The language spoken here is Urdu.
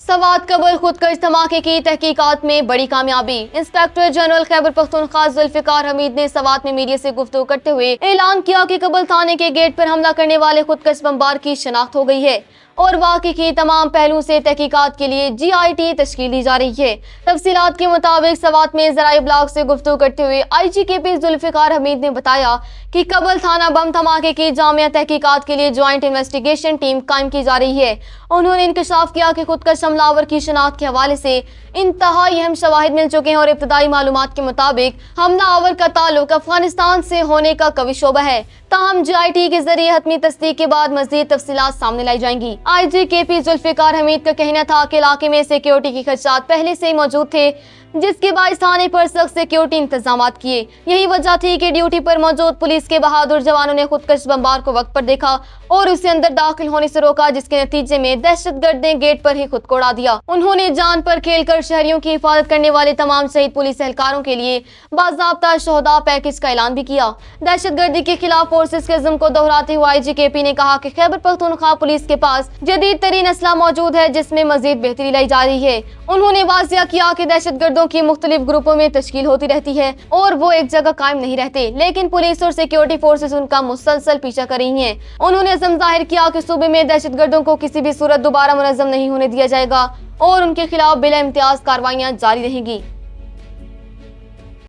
سوات قبل خودکش دھماکے کی تحقیقات میں بڑی کامیابی۔ انسپکٹر جنرل خیبر پختونخوا ذوالفقار حمید نے سوات میں میڈیا سے گفتگو کرتے ہوئے اعلان کیا کہ قبل تھانے کے گیٹ پر حملہ کرنے والے خودکش بمبار کی شناخت ہو گئی ہے اور واقعے کی تمام پہلوؤں سے تحقیقات کے لیے GIT تشکیل دی جا رہی ہے۔ تفصیلات کے مطابق سوات میں ذرائع ابلاغ سے گفتگو کرتے ہوئے IGKP ذوالفقار حمید نے بتایا کہ قبل تھانہ بم دھماکے کی جامع تحقیقات کے لیے جوائنٹ انویسٹیگیشن ٹیم قائم کی جا رہی ہے۔ انہوں نے انکشاف کیا کہ خودکش حملہ آور کی شناخت کے حوالے سے انتہائی اہم شواہد مل چکے ہیں اور ابتدائی معلومات کے مطابق حملہ آور کا تعلق افغانستان سے ہونے کا قوی شبہ ہے، تاہم GIT کے ذریعے حتمی تصدیق کے بعد مزید تفصیلات سامنے لائی جائیں گی۔ IGKP ذوالفقار حمید کا کہنا تھا کہ علاقے میں سیکیورٹی کے خدشات پہلے سے ہی موجود تھے، جس کے باعث تھانے پر سخت سیکیورٹی انتظامات کیے۔ یہی وجہ تھی کہ ڈیوٹی پر موجود پولیس کے بہادر جوانوں نے خودکش بمبار کو وقت پر دیکھا اور اسے اندر داخل ہونے سے روکا، جس کے نتیجے میں دہشت گرد نے گیٹ پر ہی خود کو اڑا دیا۔ انہوں نے جان پر کھیل کر شہریوں کی حفاظت کرنے والے تمام شہید پولیس اہلکاروں کے لیے باضابطہ شہداء پیکج کا اعلان بھی کیا۔ دہشت گردی کے خلاف فورسز کے عزم کو دہراتے ہوئے IGKP نے کہا کہ خیبر پختونخوا پولیس کے پاس جدید ترین اسلحہ موجود ہے، جس میں مزید بہتری لائی جا رہی ہے۔ انہوں نے واضح کیا کہ دہشت گردوں کی مختلف گروپوں میں تشکیل ہوتی رہتی ہے اور وہ ایک جگہ قائم نہیں رہتے، لیکن پولیس اور سیکیورٹی فورسز ان کا مسلسل پیچھا کر رہی ہیں۔ انہوں نے عزم ظاہر کیا کہ صوبے میں دہشت گردوں کو کسی بھی صورت دوبارہ منظم نہیں ہونے دیا جائے گا اور ان کے خلاف بلا امتیاز کارروائیاں جاری رہیں گی۔